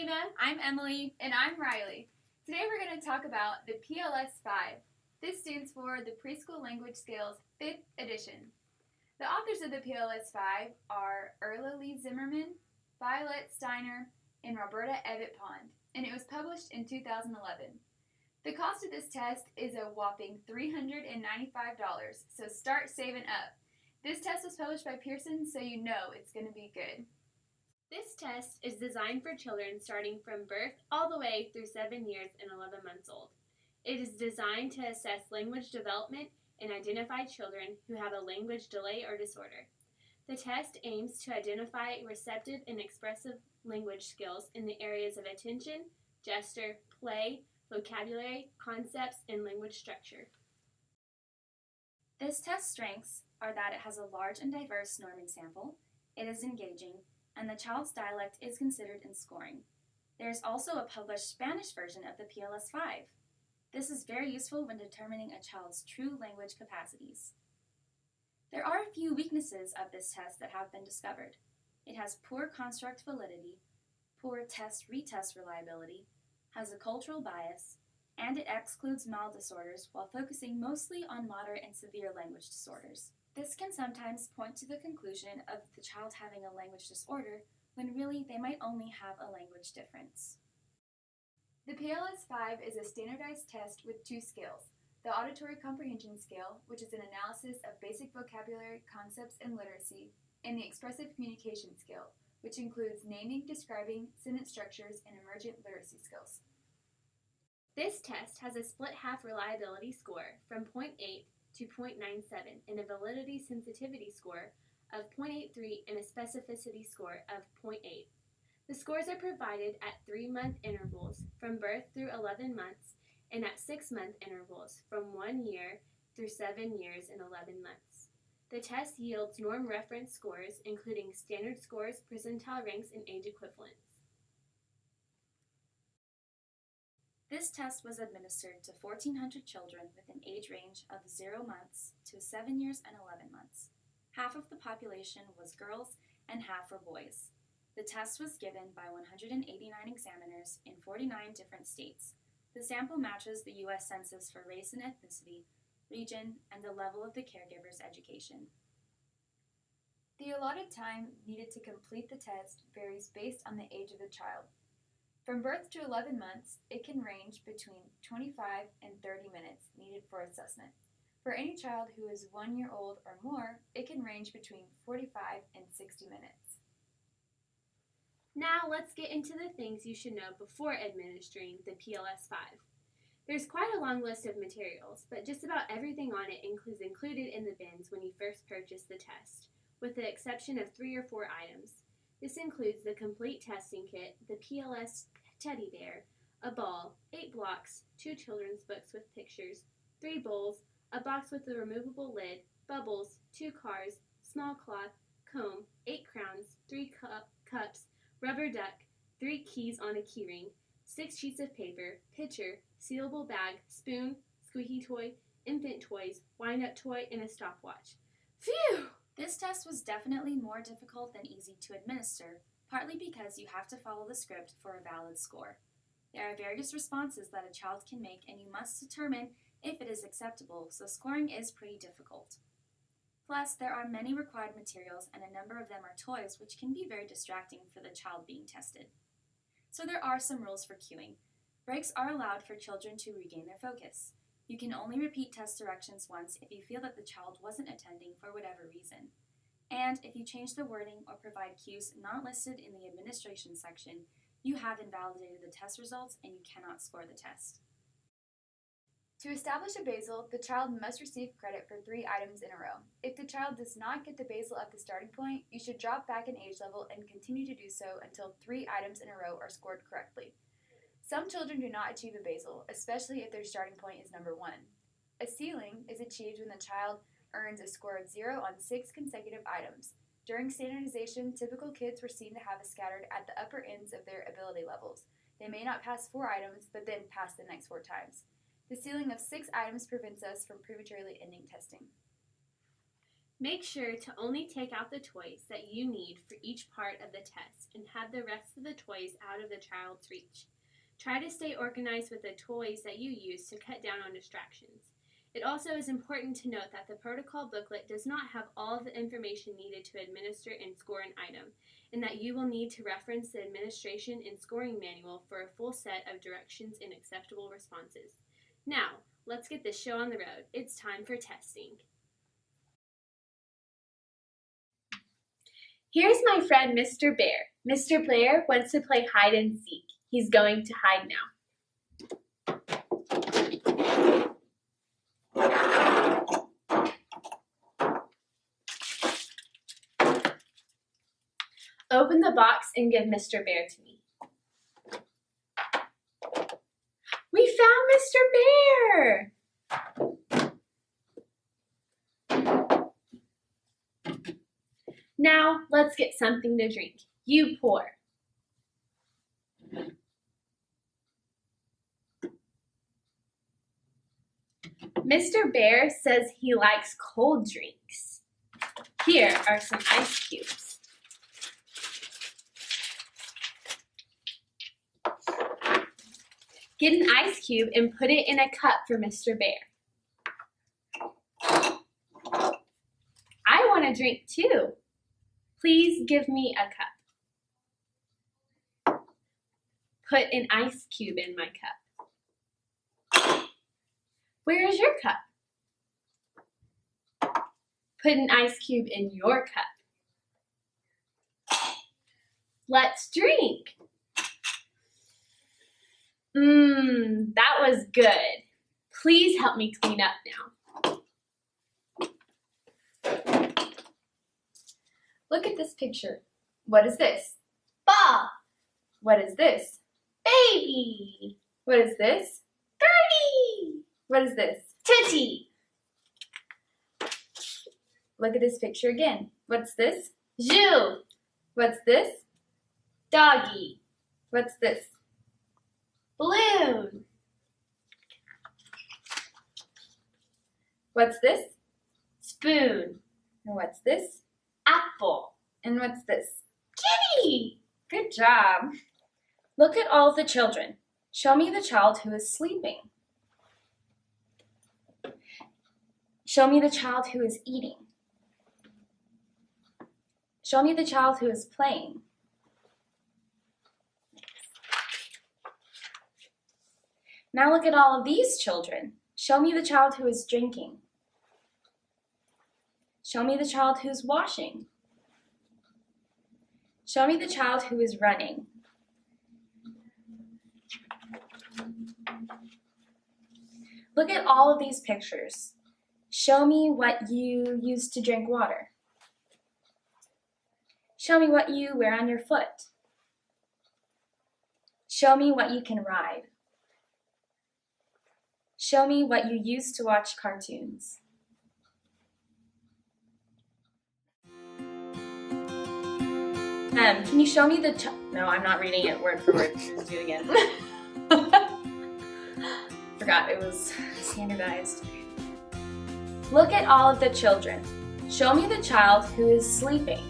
Selena. I'm Emily. And I'm Riley. Today we're going to talk about the PLS-5. This stands for the Preschool Language Scales 5th edition. The authors of the PLS-5 are Erla Lee Zimmerman, Violet Steiner, and Roberta Evatt Pond, and it was published in 2011. The cost of this test is a whopping $395, so start saving up. This test was published by Pearson, so you know it's going to be good. This test is designed for children starting from birth all the way through 7 years and 11 months old. It is designed to assess language development and identify children who have a language delay or disorder. The test aims to identify receptive and expressive language skills in the areas of attention, gesture, play, vocabulary, concepts, and language structure. This test's strengths are that it has a large and diverse norming sample, it is engaging, and the child's dialect is considered in scoring. There is also a published Spanish version of the PLS-5. This is very useful when determining a child's true language capacities. There are a few weaknesses of this test that have been discovered. It has poor construct validity, poor test-retest reliability, has a cultural bias, and it excludes mild disorders while focusing mostly on moderate and severe language disorders. This can sometimes point to the conclusion of the child having a language disorder when really they might only have a language difference. The PLS-5 is a standardized test with two scales, the Auditory Comprehension Scale, which is an analysis of basic vocabulary, concepts, and literacy, and the Expressive Communication Scale, which includes naming, describing, sentence structures, and emergent literacy skills. This test has a split-half reliability score from 0.8 to 0.97 and a validity sensitivity score of 0.83 and a specificity score of 0.8. The scores are provided at 3-month intervals from birth through 11 months and at 6-month intervals from 1 year through 7 years and 11 months. The test yields norm reference scores including standard scores, percentile ranks, and age equivalents. This test was administered to 1,400 children with an age range of 0 months to 7 years and 11 months. Half of the population was girls and half were boys. The test was given by 189 examiners in 49 different states. The sample matches the U.S. Census for race and ethnicity, region, and the level of the caregiver's education. The allotted time needed to complete the test varies based on the age of the child. From birth to 11 months, it can range between 25 and 30 minutes needed for assessment. For any child who is 1 year old or more, it can range between 45 and 60 minutes. Now let's get into the things you should know before administering the PLS-5. There's quite a long list of materials, but just about everything on it is included in the bins when you first purchase the test, with the exception of 3 or 4 items. This includes the complete testing kit, the PLS teddy bear, a ball, 8 blocks, 2 children's books with pictures, 3 bowls, a box with a removable lid, bubbles, 2 cars, small cloth, comb, 8 crowns, 3 cups, rubber duck, 3 keys on a keyring, 6 sheets of paper, pitcher, sealable bag, spoon, squeaky toy, infant toys, wind-up toy, and a stopwatch. Phew! This test was definitely more difficult than easy to administer, partly because you have to follow the script for a valid score. There are various responses that a child can make, and you must determine if it is acceptable, so scoring is pretty difficult. Plus, there are many required materials, and a number of them are toys, which can be very distracting for the child being tested. So there are some rules for cueing. Breaks are allowed for children to regain their focus. You can only repeat test directions once if you feel that the child wasn't attending for whatever reason. And if you change the wording or provide cues not listed in the administration section, you have invalidated the test results and you cannot score the test. To establish a basal, the child must receive credit for 3 items in a row. If the child does not get the basal at the starting point, you should drop back an age level and continue to do so until 3 items in a row are scored correctly. Some children do not achieve a basal, especially if their starting point is number 1. A ceiling is achieved when the child earns a score of 0 on 6 consecutive items. During standardization, typical kids were seen to have a scattered at the upper ends of their ability levels. They may not pass 4 items, but then pass the next 4 times. The ceiling of 6 items prevents us from prematurely ending testing. Make sure to only take out the toys that you need for each part of the test and have the rest of the toys out of the child's reach. Try to stay organized with the toys that you use to cut down on distractions. It also is important to note that the protocol booklet does not have all of the information needed to administer and score an item, and that you will need to reference the administration and scoring manual for a full set of directions and acceptable responses. Now, let's get this show on the road. It's time for testing. Here's my friend Mr. Bear. Mr. Bear wants to play hide and seek. He's going to hide now. Open the box and give Mr. Bear to me. We found Mr. Bear! Now, let's get something to drink. You pour. Mr. Bear says he likes cold drinks. Here are some ice cubes. Get an ice cube and put it in a cup for Mr. Bear. I want a drink too. Please give me a cup. Put an ice cube in my cup. Where is your cup? Put an ice cube in your cup. Let's drink. That was good. Please help me clean up now. Look at this picture. What is this? Ball. What is this? Baby. What is this? Birdie. What is this? Tootsie. Look at this picture again. What's this? Zoo. What's this? Doggy. What's this? Balloon. What's this? Spoon. And what's this? Apple. And what's this? Kitty. Good job. Look at all of the children. Show me the child who is sleeping. Show me the child who is eating. Show me the child who is playing. Now look at all of these children. Show me the child who is drinking. Show me the child who's washing. Show me the child who is running. Look at all of these pictures. Show me what you use to drink water. Show me what you wear on your foot. Show me what you can ride. Show me what you use to watch cartoons. Can you show me the No, I'm not reading it word for word. Let's do it again. Forgot it was standardized. Look at all of the children. Show me the child who is sleeping.